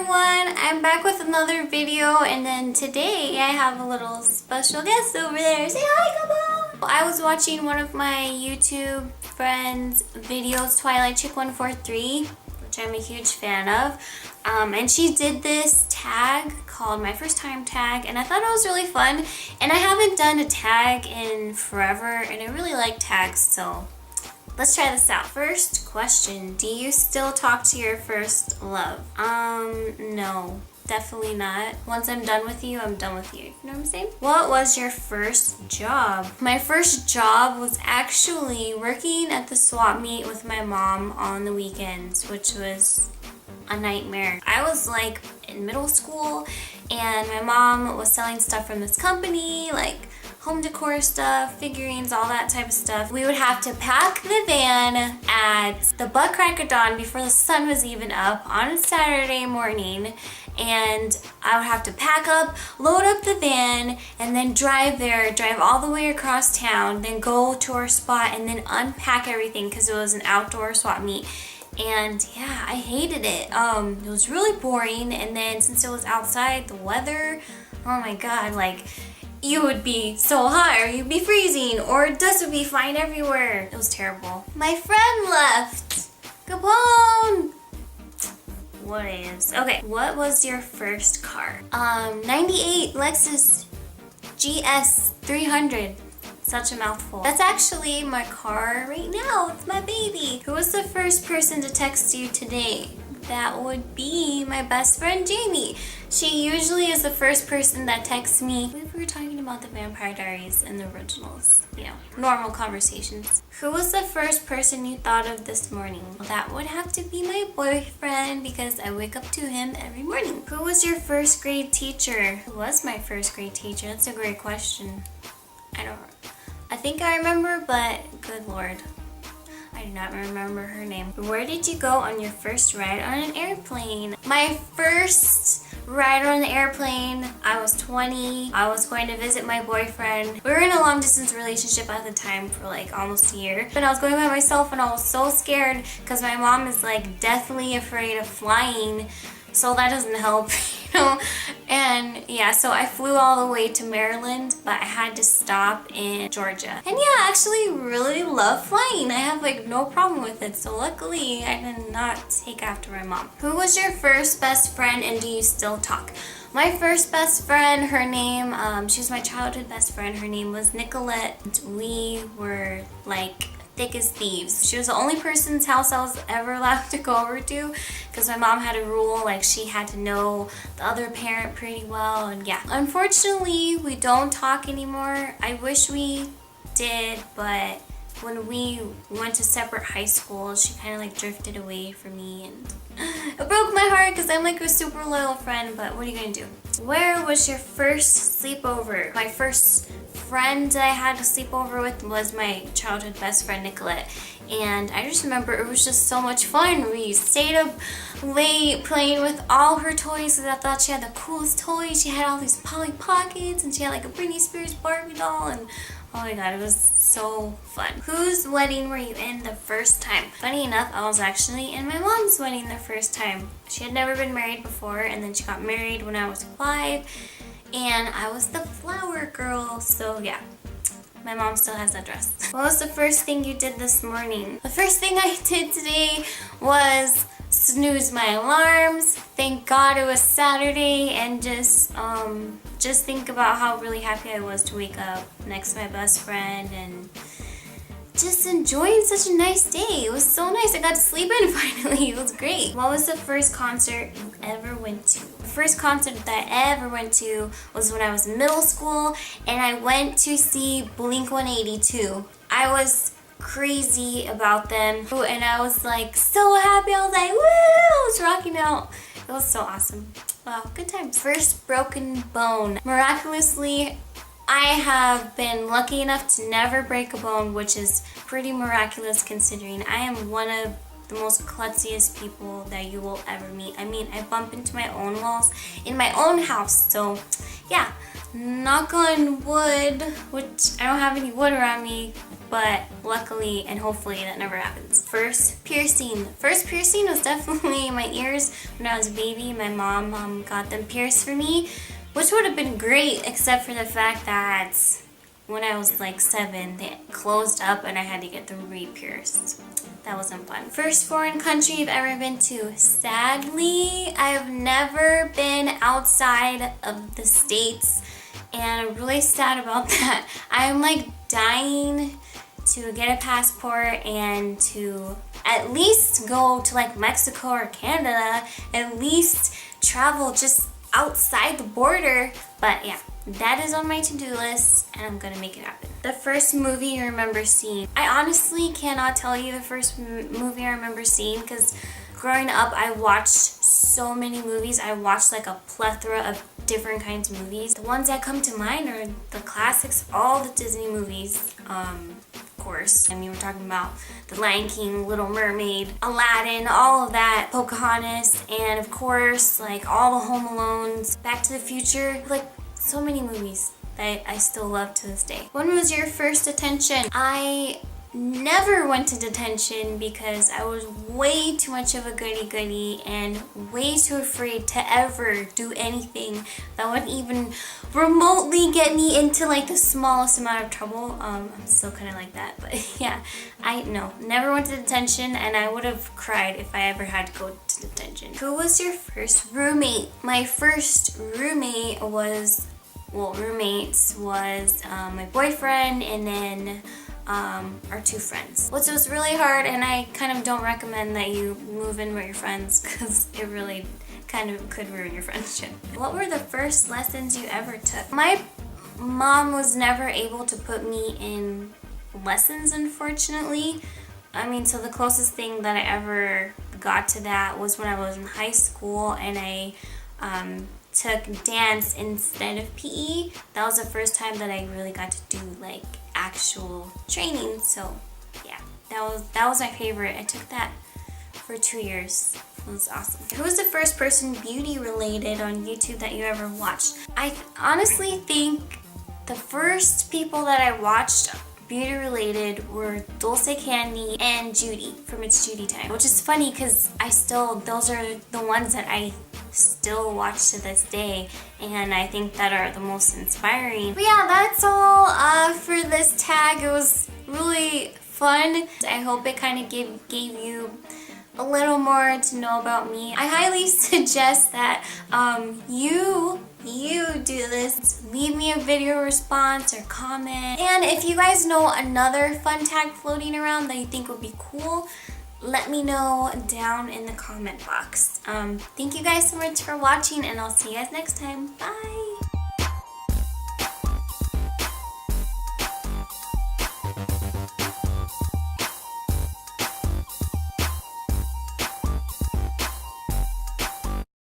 everyone, I'm back with another video, and then today I have a little special guest over there. Say hi, come on! I was watching one of my YouTube friends' videos, Twilight Chick 143, which I'm a huge fan of, and she did this tag called My First Time Tag, and I thought it was really fun, and I haven't done a tag in forever, and I really like tags, so let's try this out. First question, do you still talk to your first love? No, definitely not. Once I'm done with you, I'm done with you. You know what I'm saying? What was your first job? My first job was actually working at the swap meet with my mom on the weekends, which was a nightmare. I was like in middle school, and my mom was selling stuff from this company, like home decor stuff, figurines, all that type of stuff. We would have to pack the van at the butt crack of dawn before the sun was even up on a Saturday morning, and I would have to pack up, load up the van, and then drive there, drive all the way across town, then go to our spot, and then unpack everything because it was an outdoor swap meet. And yeah, I hated it. It was really boring, and then since it was outside, the weather, oh my god, like, you would be so hot, or you'd be freezing, or dust would be flying everywhere. It was terrible. My friend left. Capone! What is? Okay, what was your first car? 98 Lexus GS 300. Such a mouthful. That's actually my car right now. It's my baby. Who was the first person to text you today? That would be my best friend Jamie. She usually is the first person that texts me. We were talking about the Vampire Diaries and the originals. You know, normal conversations. Who was the first person you thought of this morning? Well, that would have to be my boyfriend because I wake up to him every morning. Who was your first grade teacher? Who was my first grade teacher? That's a great question. I think I remember, but good lord, I do not remember her name. Where did you go on your first ride on an airplane? My first ride on an airplane, I was 20. I was going to visit my boyfriend. We were in a long distance relationship at the time for like almost a year. But I was going by myself, and I was so scared because my mom is like deathly afraid of flying. So that doesn't help, you know? And yeah, so I flew all the way to Maryland, but I had to stop in Georgia. And yeah, I actually really love flying. I have like no problem with it. So luckily, I did not take after my mom. Who was your first best friend, and do you still talk? My first best friend, her name, she was my childhood best friend. Her name was Nicolette. We were like thick as thieves. She was the only person's house I was ever allowed to go over to because my mom had a rule, like she had to know the other parent pretty well, and yeah. Unfortunately, we don't talk anymore. I wish we did, but when we went to separate high schools, she kind of like drifted away from me, and it broke my heart because I'm like a super loyal friend, but what are you gonna do? Where was your first sleepover? My first friend I had to sleep over with was my childhood best friend Nicolette, and I just remember it was just so much fun. We stayed up late playing with all her toys because I thought she had the coolest toys. She had all these Polly Pockets, and she had like a Britney Spears Barbie doll, and oh my god, it was so fun. Whose wedding were you in the first time? Funny enough, I was actually in my mom's wedding the first time. She had never been married before, and then she got married when I was 5, and I was the flower girl, so yeah. My mom still has that dress. What was the first thing you did this morning? The first thing I did today was snooze my alarms. Thank God it was Saturday, and just think about how really happy I was to wake up next to my best friend and just enjoying such a nice day. It was so nice. I got to sleep in finally. It was great. What was the first concert you ever went to? The first concert that I ever went to was when I was in middle school, and I went to see Blink 182. I was crazy about them, and I was like so happy. I was like, woo! I was rocking out. It was so awesome. Wow, good times. First broken bone. Miraculously, I have been lucky enough to never break a bone, which is pretty miraculous considering I am one of the most klutziest people that you will ever meet. I mean, I bump into my own walls in my own house, so yeah, knock on wood, which I don't have any wood around me, but luckily and hopefully that never happens. First piercing was definitely my ears. When I was a baby, my mom got them pierced for me, which would have been great except for the fact that when I was like 7, they closed up and I had to get them re-pierced. That wasn't fun. First foreign country I've ever been to. Sadly, I've never been outside of the States, and I'm really sad about that. I'm like dying to get a passport and to at least go to like Mexico or Canada, at least travel just outside the border. But yeah, that is on my to-do list and I'm gonna make it happen. The first movie you remember seeing. I honestly cannot tell you the first movie I remember seeing because growing up I watched so many movies. I watched like a plethora of different kinds of movies. The ones that come to mind are the classics, all the Disney movies, of course. I mean, we're talking about The Lion King, Little Mermaid, Aladdin, all of that, Pocahontas, and of course, like all the Home Alones, Back to the Future, like so many movies that I still love to this day. When was your first detention? I never went to detention because I was way too much of a goody-goody and way too afraid to ever do anything that would even remotely get me into like the smallest amount of trouble. I'm still kind of like that, but yeah, I never went to detention, and I would have cried if I ever had to go to detention. Who was your first roommate? My first roommate was, roommates was my boyfriend and then our 2 friends. Which was really hard, and I kind of don't recommend that you move in with your friends because it really kind of could ruin your friendship. What were the first lessons you ever took? My mom was never able to put me in lessons, unfortunately. I mean, so the closest thing that I ever got to that was when I was in high school and I took dance instead of PE. That was the first time that I really got to do like actual training. So yeah, that was my favorite. I took that for 2 years. It was awesome. Who was the first person beauty related on YouTube that you ever watched? I honestly think the first people that I watched beauty related were Dulce Candy and Judy from It's Judy Time, which is funny because those are the ones that I still watch to this day, and I think that are the most inspiring. But yeah, that's all for this tag. It was really fun. I hope it kind of gave you a little more to know about me. I highly suggest that you do this. Leave me a video response or comment. And if you guys know another fun tag floating around that you think would be cool, let me know down in the comment box. Thank you guys so much for watching, and I'll see you guys next time. Bye!